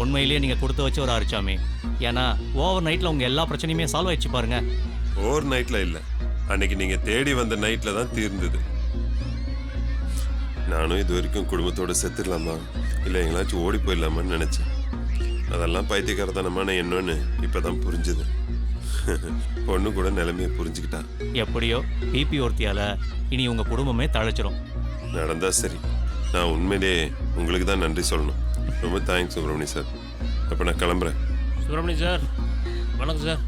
உண்மையிலேயே நீங்கள் கொடுத்து வச்ச ஒரு ஆறுச்சாமி. ஏன்னா ஓவர் நைட்டில் உங்கள் எல்லா பிரச்சனையுமே சால்வ் ஆயிடுச்சு பாருங்க. ஓவர் நைட்டில் இல்லை, அன்னைக்கு நீங்கள் தேடி வந்த நைட்டில் தான் தீர்ந்தது. நானும் இது வரைக்கும் குடும்பத்தோடு செத்துடலாமா இல்லை எங்களாச்சும் ஓடி போயிடலாமான்னு நினச்சேன். அதெல்லாம் பைத்தியக்காரத்தனமான என்னன்னு இப்போ தான் புரிஞ்சுது. பொண்ணு கூட நிலைமையை புரிஞ்சுக்கிட்டா. எப்படியோ பிபி ஒருத்தியால் இனி உங்கள் குடும்பமே தழைச்சிரும். நடந்தா சரி. நான் உண்மையிலேயே உங்களுக்கு தான் நன்றி சொல்லணும். ரொம்ப தேங்க்ஸ் சுப்பிரமணியம் சார். அப்போ நான் கிளம்புறேன். சுப்பிரமணியம் சார் வணக்கம் சார்.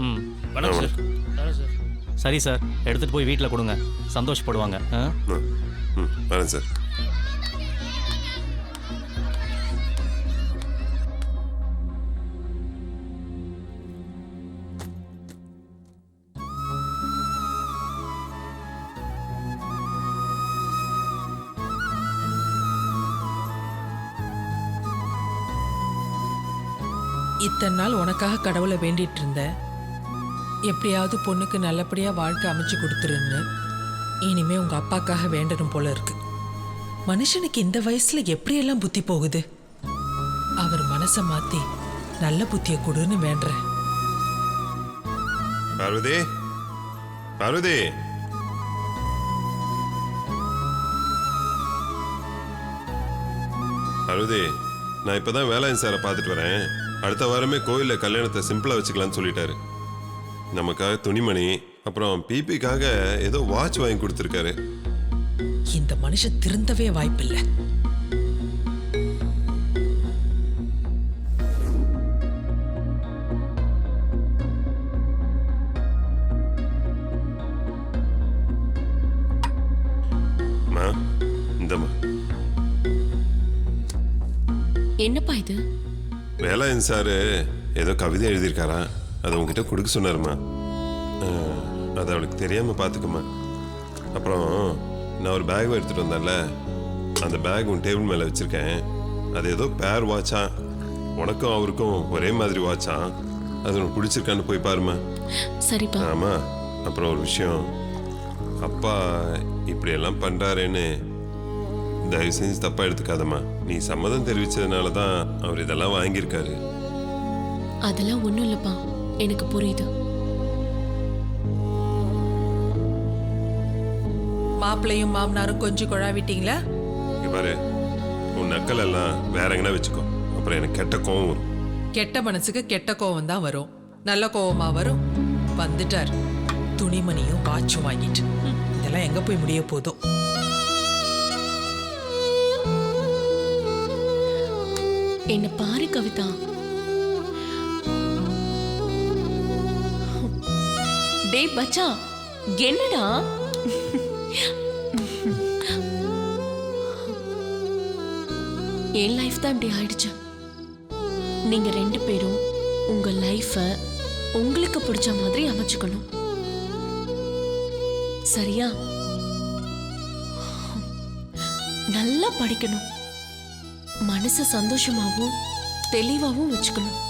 ம் வணக்கம் சார். வரேன் சார். சரி சார், எடுத்துகிட்டு போய் வீட்டில் கொடுங்க, சந்தோஷப்படுவாங்க. வரேன் சார். இத்தனை நாள் உனக்காக கடவுளை வேண்டிட்டு இருந்தேன். எப்படியாவது பொண்ணுக்கு நல்லபடியா வாழ்க்கை அமைச்சு கொடுத்துருன்னு. இனிமே உங்க அப்பாக்காக வேண்டணும் போல இருக்கு. மனுஷனுக்கு இந்த வயசுல எப்படியெல்லாம் புத்தி போகுது. அவர் மனசை மாத்தி நல்ல புத்திய கொடுன்னு வேண்டேன். பார்வதி, பார்வதி, பார்வதி, நான் இப்பதான் வேலாயன் சாரை பார்த்துட்டு வரேன். அடுத்த வாரமே கோயிலில் கல்யாணத்தை சிம்பிளா வச்சுக்கலான்னு சொல்லிட்டாரு. நமக்காக துணிமணி, அப்புறம் பிபிக்காக ஏதோ வாட்ச் வாங்கி கொடுத்துருக்காரு. இந்த மனுஷன் திருந்தவே வாய்ப்பில்லை. இந்தம்மா. என்னப்பா இது? வேலாயன் சாரு ஏதோ கவிதை எழுதியிருக்காரா, அதை உங்ககிட்ட கொடுக்க சொன்னாருமா. அது அவளுக்கு தெரியாம பார்த்துக்குமா. அப்புறம் நான் ஒரு பேக் எடுத்துட்டு வந்தேன்ல, அந்த பேக் உன் டேபிள் மேலே வச்சிருக்கேன். அது ஏதோ பேர் வாட்சா, உனக்கும் அவருக்கும் ஒரே மாதிரி வாட்சா. அது உனக்கு பிடிச்சிருக்கான்னு போய் பாருமா. சரிப்பா. ஆமா. அப்புறம் ஒரு விஷயம், அப்பா இப்படியெல்லாம் பண்றாருன்னு தயவு செஞ்சு தப்பா எடுத்துக்காதம்மா. நீ சம்மதம் தெரிவிச்சதுனால தான் அவர் இதெல்லாம் வாங்கியிருக்காரு. அதெல்லாம் ஒண்ணும் இல்லப்பா, எனக்கு புரியுது. மாப்பிள்ளையும் மாமனாரும் கொஞ்சம் குழாவிட்டீங்களா? இங்க பாரு, உன் நக்கல் எல்லாம் வேற எங்கன்னா வச்சுக்கோ, அப்புறம் எனக்கு கெட்ட கோவம் வரும். கெட்ட மனசுக்கு கெட்ட கோவம் தான் வரும். நல்ல கோவமா வரும்? வந்துட்டார், துணிமணியும் வாட்சும் வாங்கிட்டு. இதெல்லாம் எங்க போய் முடிய போதும். என்ன பாரு கவிதா, டேய் பச்சா, என்னடா என் லைஃப் தான் இப்படி ஆயிடுச்சு. நீங்க ரெண்டு பேரும் உங்க லைஃப உங்களுக்கு பிடிச்ச மாதிரி அமைச்சுக்கணும், சரியா? நல்லா படிக்கணும், மனசு சந்தோஷமாவும் தெளிவாகவும் வச்சுக்கணும்,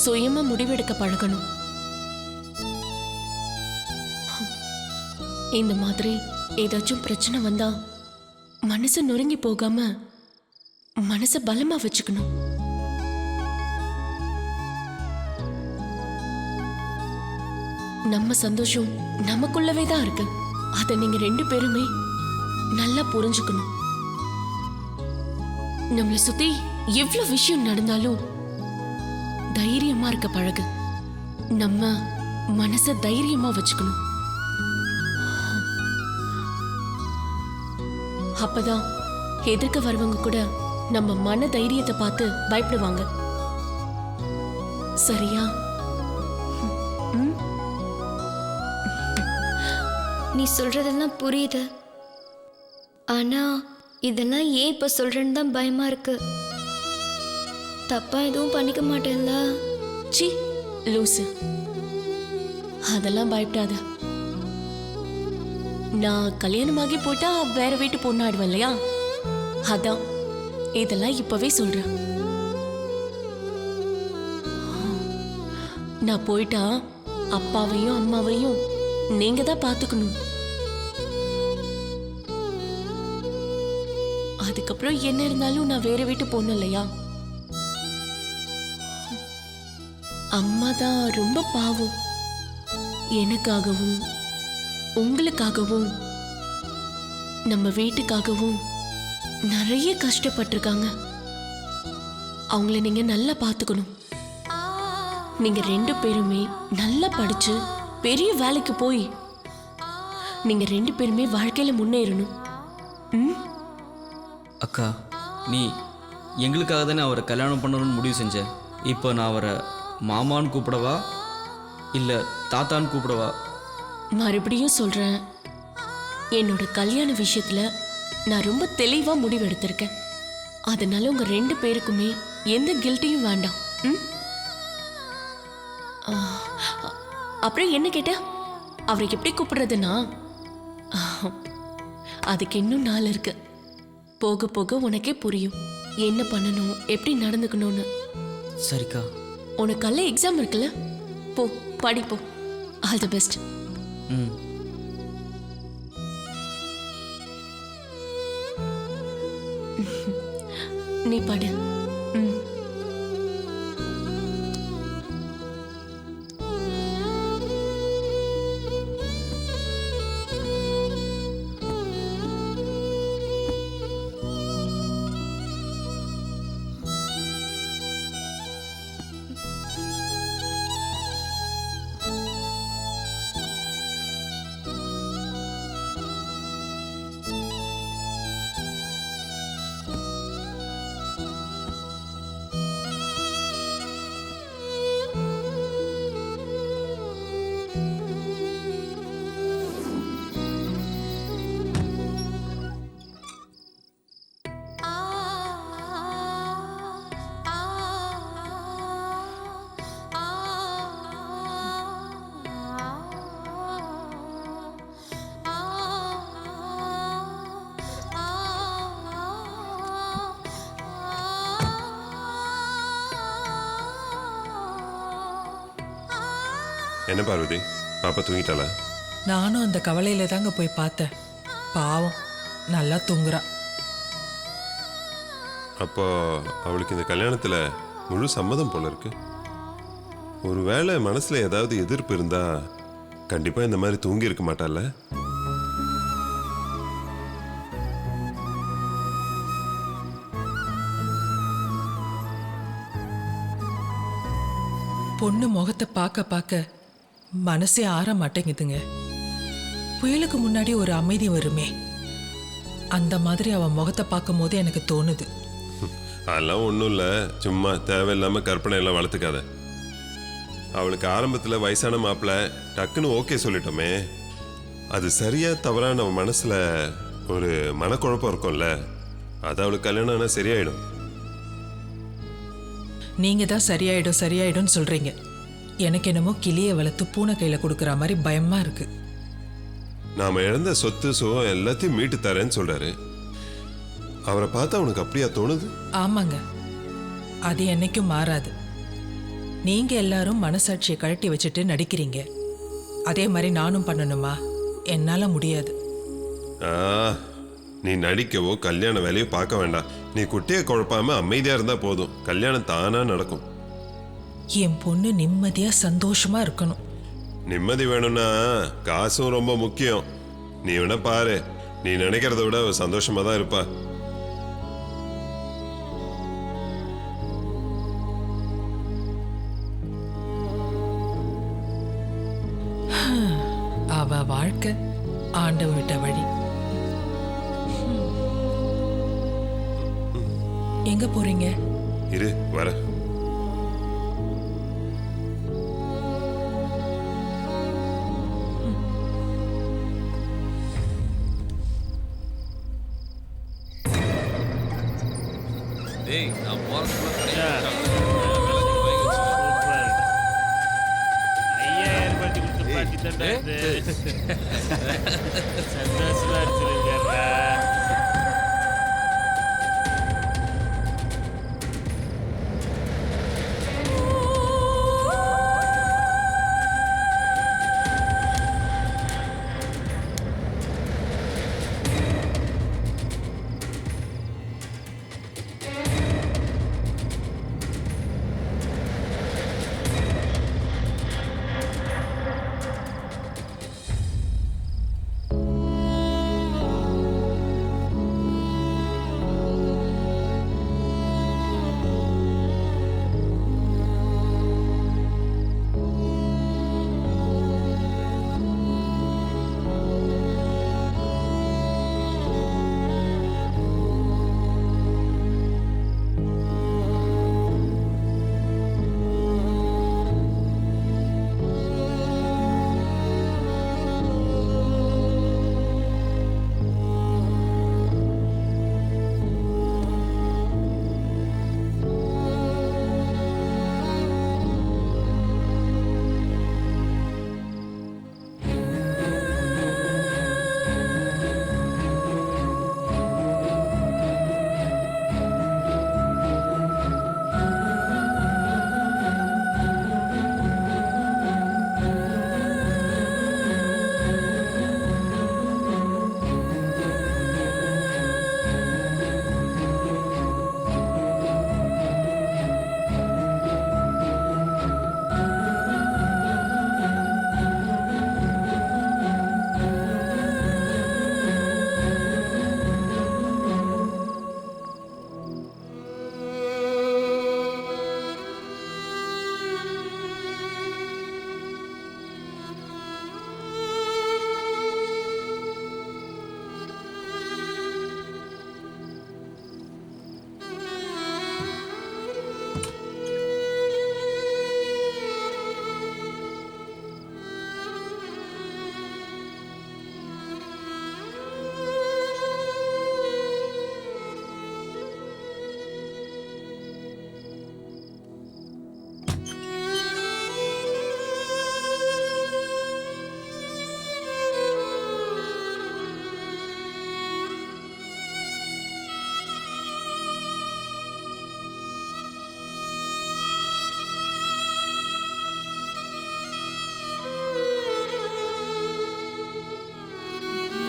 சுயமா முடிவெடுக்க பழகணும். இந்த மாதிரி ஏதாச்சும் பிரச்சனை வந்தா மனசு நொறுங்கி போகாம மனச பலமா வச்சுக்கணும். நம்ம சந்தோஷம் நமக்குள்ளவே தான் இருக்கு. அதை நீங்க ரெண்டு பேருமே நல்லா புரிஞ்சுக்கணும். நம்மளை சுத்தி எவ்வளவு விஷயம் நடந்தாலும் தைரியமா இருக்க பழகு. நம்ம மனச தைரியமா வச்சுக்கணும். அப்பதான் எதிர்க்க வரவங்க கூட நம்ம மன தைரியத்தை பார்த்து பயப்படுவாங்க, சரியா? நீ சொல்றதெல்லாம் புரியுது. ஆனா இதெல்லாம் ஏன் இப்ப சொல்றேன்னு தான் பயமா இருக்கு. தப்பா எதுவும் பண்ணிக்க மாட்டேன்ல? சி லூசு, அதெல்லாம் பயப்படாத. நான் கல்யாணமாகி போட்டா வேற வீட்டு பொண்ணாடுவேன் இல்லையா? அதான் இதெல்லாம் இப்பவே சொல்றேன். நான் போயிட்டா அப்பாவையும் அம்மாவையும் நீங்க தான் பாத்துக்கணும். அதுக்கப்புறம் என்ன இருந்தாலும் நான் வேற வீட்டு பொண்ணு இல்லையா? அம்மா தான் ரொம்ப பாவம். எனக்காகவும் உங்களுக்காகவும் நம்ம வீட்டுக்காகவும் நிறைய கஷ்டப்பட்டிருக்காங்க. அவங்கள நீங்க நல்லா பார்த்துக்கணும். நீங்க 2 பேருமே நல்லா படிச்சு பெரிய வேலைக்கு போய் நீங்க 2 பேருமே வாழ்க்கையில முன்னேறணும். ம்? அக்கா, நீ எங்களுக்காக தானே அவரை கல்யாணம் பண்ணணும்னு முடிவு செஞ்ச. இப்போ நான் அவரை மாமான்னு கூப்பிடவா இல்லை தாத்தான்னு கூப்பிடவா? மறுபடியும் சொல்றேன், என்னோட கல்யாண விஷயத்துல நான் ரொம்ப தெளிவா முடிவு எடுத்திருக்கேன். அதனால உங்க 2 பேருக்குமே எந்த கில்ட்டியும் வேண்டாம். ம்? அப்புறம் என்ன கேட்ட? அவரை எப்படி கூப்பிடுறதுன்னா, அதுக்கு இன்னும் நாள் இருக்கு. போக போக உனக்கே புரியும் என்ன பண்ணணும், எப்படி நடந்துக்கணும்னு. சரிக்கா. உனக்கல்ல எக்ஸாம் இருக்குல்ல, போ படி போ. All the best. ம். நீ படு. ம். என்ன பார்வதி, பாப்பா தூங்கிட்டாளா? நானும் அந்த கவலையில தாங்க போய் பார்த்தேன். பாவம், நல்லா தூங்குறா. அப்போ அவளுக்கு இந்த கல்யாணத்தில் முழு சம்மதம் போல இருக்கு. ஒருவேளை மனசில் ஏதாவது எதிர்ப்பு இருந்தா கண்டிப்பாக இந்த மாதிரி தூங்கி இருக்க மாட்டாள்ல? பொண்ணு முகத்தை பார்க்க பார்க்க மனசே ஆற மாட்டேங்குதுங்க. புயலுக்கு முன்னாடி ஒரு அமைதி வருமே, அந்த மாதிரி அவன் முகத்தை பார்க்கும் போது எனக்கு தோணுது. அதெல்லாம் ஒன்றும் இல்லை, சும்மா தேவையில்லாமல் கற்பனை எல்லாம் வளர்த்துக்காத. அவளுக்கு ஆரம்பத்தில் வயசான மாப்பிள்ளை டக்குன்னு ஓகே சொல்லிட்டோமே, அது சரியா தவறான அவன் மனசில் ஒரு மனக்குழப்பம் இருக்கும்ல, அது அவளுக்கு கல்யாணம் ஆனால் சரியாயிடும். நீங்க தான் சரியாயிடும் சரியாயிடும்னு சொல்றீங்க. எனக்கு என்னமோ கிளியை வளர்த்து பூனை கையில கொடுக்குற மாதிரி பயமா இருக்கு. நாம இழந்த சொத்து சுகம் எல்லாத்தையும் மீட்டு தரேன்னு சொல்றாரு. அவரை பார்த்தா உனக்கு அப்படியா தோணுது? ஆமாங்க, அது என்னைக்கும் மாறாது. நீங்க எல்லாரும் மனசாட்சியை கழட்டி வச்சுட்டு நடிக்கிறீங்க. அதே மாதிரி நானும் பண்ணணுமா? என்னால முடியாது. நீ நடிக்கவோ கல்யாண வேலையோ பார்க்க வேண்டாம். நீ குட்டியை குழப்பாம அமைதியா இருந்தா போதும், கல்யாணம் தானா நடக்கும். என் பொண்ணு நிம்மதியா சந்தோஷமா இருக்கணும். நிம்மதி வேணும்னா காசும் ரொம்ப முக்கியம். நீ வேணா பாரு, நீ நினைக்கிறத விட சந்தோஷமா தான் இருப்பா. அவ வாழ்க்கை ஆண்டவன் விட்ட வழி. எங்க போறீங்க? இரு வர. டேய், நான் போறதுக்குள்ள ஐயா, ஏற்படுத்தி கொடுத்து பாட்டி தண்டா இது. சந்தோஷமா இருந்துருக்கா?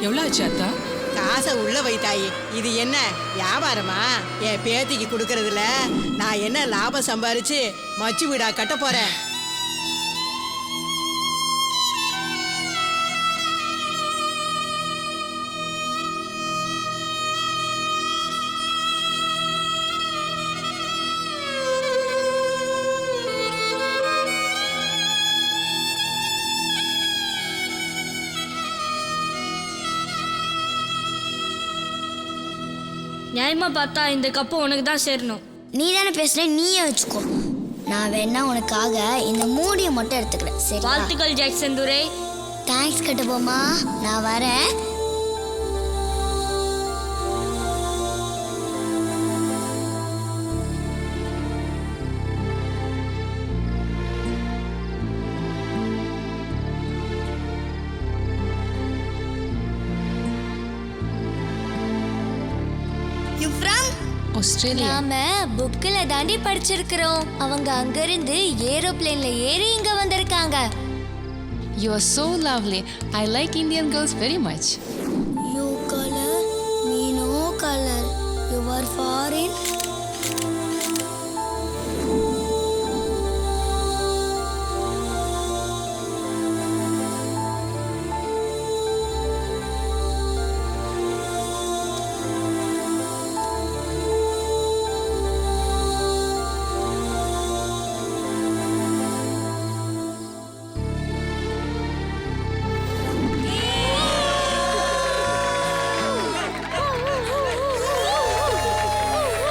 எவ்வளோ ஆச்சு அத்தா? காசை உள்ள வைத்தாயி. இது என்ன வியாபாரமா? என் பேத்திக்கு கொடுக்கறதுல நான் என்ன லாபம் சம்பாரிச்சு மச்சு வீடா கட்ட போறேன்? நியாயமா பார்த்தா இந்த கப்பு உனக்கு தான் சேரணும். நீ தானே பேசுற, நீயே வச்சுக்கோ. நான் வேணா உனக்காக இந்த மூடியை மட்டும் எடுத்துக்கிறேன். சரி, வாழ்த்துக்கள் ஜாக்சன் துரை. தேங்க்ஸ் கட்டுப்போமா, நான் வரேன். ஆஸ்திரேலியா. நாம புக்ல தாண்டி படிச்சிருக்கிறோம். அவங்க அங்கிருந்து ஏரோப்ளேன்ல ஏறி இங்க வந்திருக்காங்க. You are so lovely. I like Indian girls very much. You color, me no color. You are foreign.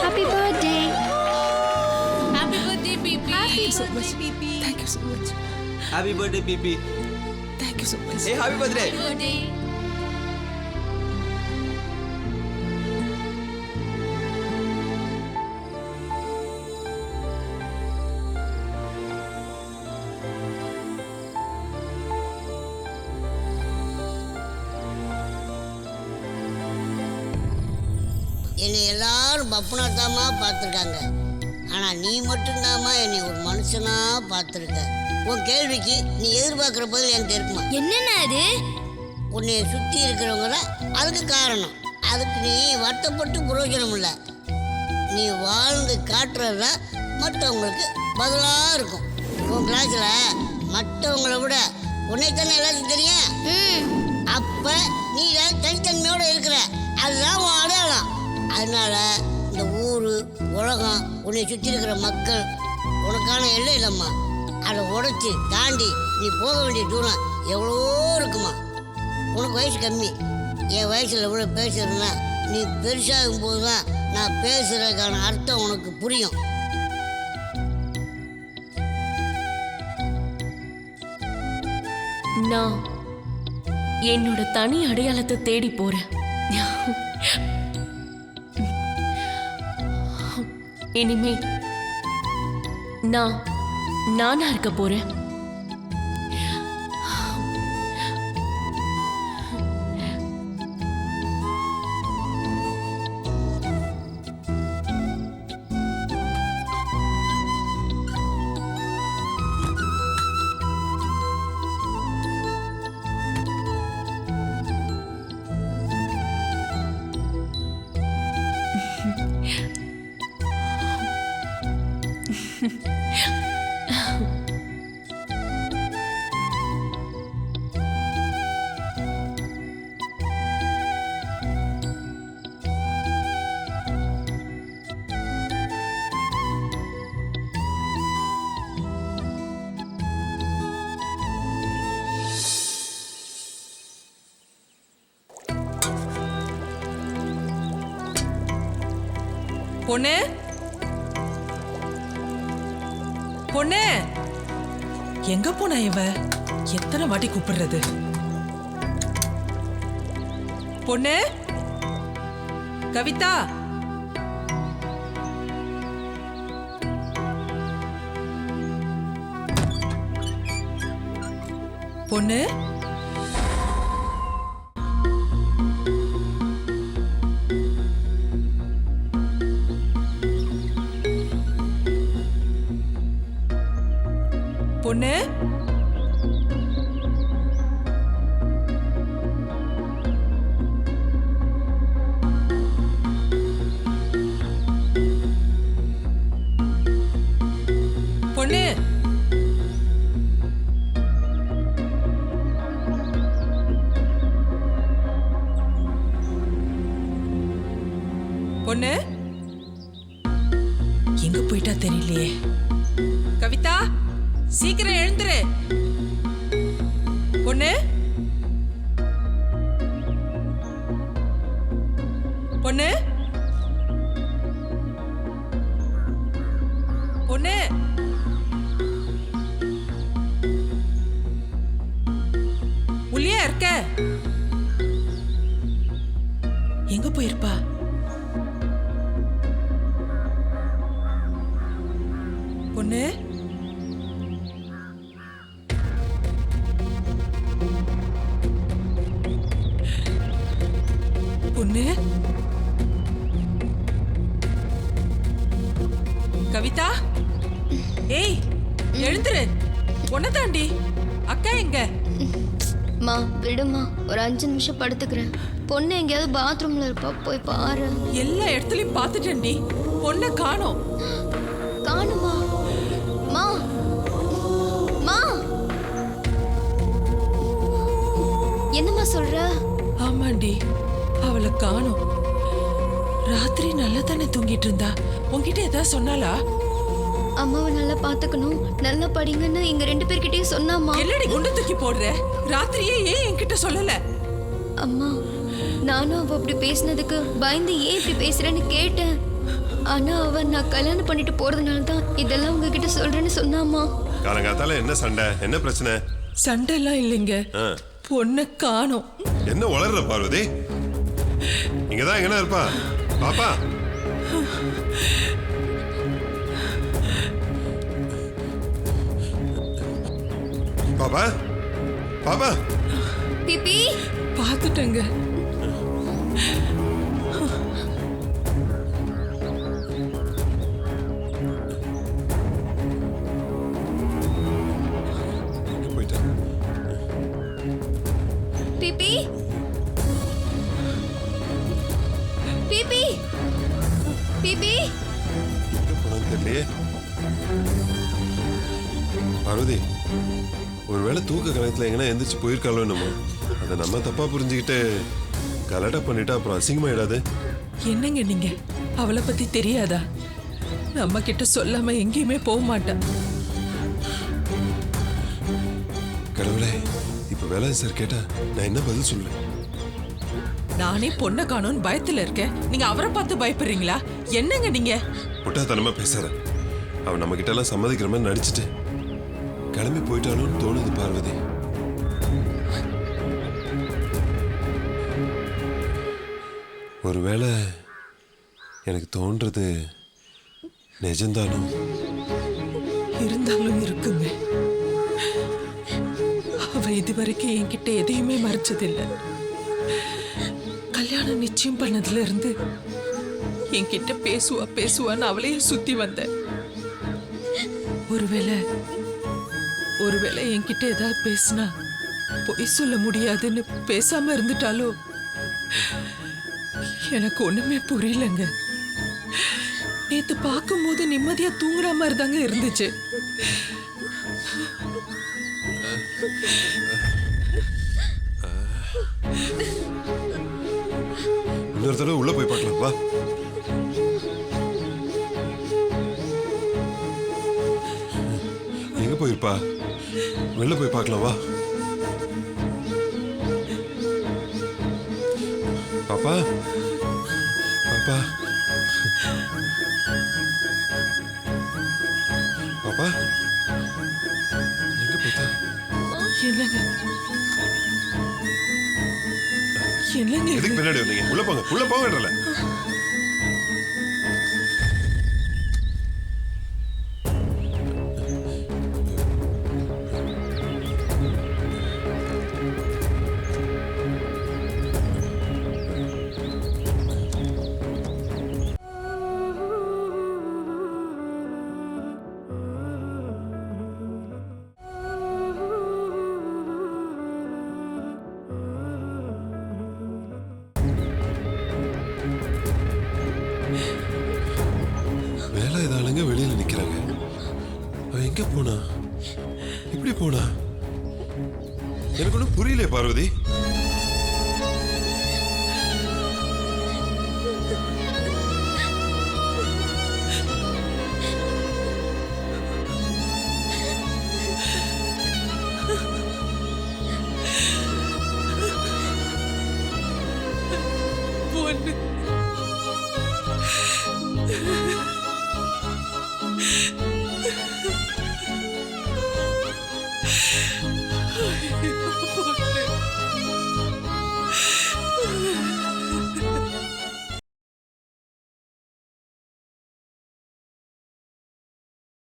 Happy birthday. Happy birthday, Pipi. Thank you so much. Thank you so much. Happy birthday பிபி. Thank you so much. A happy birthday. Birthday. என்னை எல்லாரும் பப்புனாத்தாமா பார்த்துருக்காங்க. ஆனால் நீ மட்டும்தாம்மா என்னை ஒரு மனுஷனாக பார்த்துருக்க. உன் கேள்விக்கு நீ எதிர்பார்க்குற பதில் என்கிட்ட இருக்குமா? என்னென்ன அது? உன்னை சுற்றி இருக்கிறவங்க தான் அதுக்கு காரணம். அதுக்கு நீ வருத்தப்பட்டு பிரயோஜனம் இல்லை. நீ வாழ்ந்து காட்டுறது தான் மற்றவங்களுக்கு பதிலாக இருக்கும். உன் கிளாஸில் மற்றவங்களை விட உன்னைத்தானே எல்லாத்துக்கும் தெரியும். அப்போ நீ தனித்தன்மையோடு இருக்கிற, அதுதான் உன் அடையாளம். அதனால இந்த ஊர் உலகம் உன்னை சுற்றி இருக்கிற மக்கள் உனக்கான எல்லை இல்லைம்மா. அதை உடைச்சி தாண்டி நீ போக வேண்டிய தூரம் எவ்வளோ இருக்குமா. உனக்கு வயசு கம்மி. என் வயசில் எவ்வளோ பேசுறேன்னா நீ பெருசாகும் போது தான் நான் பேசுகிறதுக்கான அர்த்தம் உனக்கு புரியும். நான் என்னோட தனி அடையாளத்தை தேடி போறேன். இனிமே நான் நானா இருக்க போறேன். பொண்ணு, பொண்ணு, எங்க போனா இவ? எத்தனை வாட்டி கூப்பிடுறது? பொண்ணு, கவிதா, பொண்ணு, பொண்ணு, பொண்ணு எங்க போயிட்டா தெரியலையே. கவிதா சீக்கிரம் எழுந்துரு. பொண்ணு பொண்ணு பொண்ணு உள்ளியா இருக்க? எங்க போயிருப்பா? பொண்ணு பொண்ணு கவிதா ஏய் எழுந்துரு. பொண்ணு தாண்டி அக்கா எங்க? மா விடுமா, ஒரு 5 நிமிஷம் படுத்துக்கிறேன். பொண்ணு எங்கேயாவது பாத்ரூம்ல இருப்பா, போய் பாரு. எல்லா இடத்துலயும் பாத்துட்டேன்டி, பொண்ணை காணோம். காணுமா? மா மா என்னம்மா சொல்ற? ஆமாண்டி, அவளை காணோம். ராத்திரி நல்லா தானே தூங்கிட்டு இருந்தா. உன்கிட்ட ஏதாவது சொன்னாலா? அம்மாவை நல்லா பாத்துக்கணும், நல்லா படிங்கன்னு எங்க 2 பேர்கிட்டயும் சொன்னாம்மா. என்னடி குண்டு தூக்கி போடுற? ராத்திரியே ஏன் என்கிட்ட சொல்லல? அம்மா, நானும் அவ அப்படி பேசினதுக்கு பயந்து ஏன் இப்படி பேசுறேன்னு கேட்டேன். ஆனா அவ நான் கல்யாணம் பண்ணிட்டு போறதுனால தான் இதெல்லாம் உங்ககிட்ட சொல்றேன்னு சொன்னாம்மா. காலங்காத்தால என்ன சண்டை, என்ன பிரச்சனை? சண்டை எல்லாம் இல்லைங்க, பொண்ணை காணோம். என்ன வளர்ற பார்வதி? இங்கதான் எங்கன்னா இருப்பா பாப்பா. பாப்பா பாப்பா பிபி பாத்துட்டேங்க. போயிட்டா. பிபி பிபி பிபி எங்க போனான்னு தெரியலையே. பார்வதி, ஒருவேளை தூக்க கணத்துல எங்கன்னா எந்திரிச்சு போயிருக்காளோ என்னமோ. அதை நம்ம தப்பா புரிஞ்சுக்கிட்டு கலட்டா பண்ணிட்டா அப்புறம் அசிங்கமாயிடாது. என்னங்க நீங்க, அவளை பத்தி தெரியாதா? நம்ம கிட்ட சொல்லாம எங்கேயுமே போக மாட்டா. கடவுளே, இப்ப வேலை சார் கேட்டா நான் என்ன பதில் சொல்லுவேன்? நானே பொண்ணை காணோன்னு பயத்துல இருக்கேன், நீங்க அவரை பார்த்து பயப்படுறீங்களா? என்னங்க நீங்க? முட்டாத்தனமா பேசாத. அவன் நம்ம கிட்ட எல்லாம் சம்மதிக்கிற மாதிரி நடிச்சுட்டு கிளம்பி போயிட்டாலும் தோணுது பார்வதி. ஒருவேளை எனக்கு தோன்றது நிஜம்தானும். இருந்தாலும் இருக்குங்க. அவ இதுவரைக்கும் என்கிட்ட எதையுமே மறைச்சதில்லை. கல்யாணம் நிச்சயம் பண்ணதுல இருந்து என்கிட்ட பேசுவான்னு அவளையே சுத்தி வந்த. ஒருவேளை என்கிட்ட ஏதாவது பேசினா பொய் சொல்ல முடியாதுன்னு பேசாம இருந்துட்டாலோ எனக்கு ஒண்ணுமே புரியலங்க. நேத்து பார்க்கும்போது நிம்மதியா தூங்குற மாதிரி தாங்க இருந்துச்சு. இன்னொரு தடவை உள்ள போய் பார்க்கலாம் வா. எங்க போயிருப்பா? வெளில போய் பார்க்கலாம் வா. பாப்பா பாப்பா பாப்பா எங்க போயிட்டா? என்னங்க என்னங்க இது? எதுக்கு பின்னாடி வந்தீங்க? உள்ள போங்க, உள்ள போங்கன்றல. வேலாயுதாளுங்க வெளியில நிக்கிறாங்க. அவ எங்க போனா? இப்படி போனா? எனக்கு ஒன்றும் புரியல பார்வதி. ஆ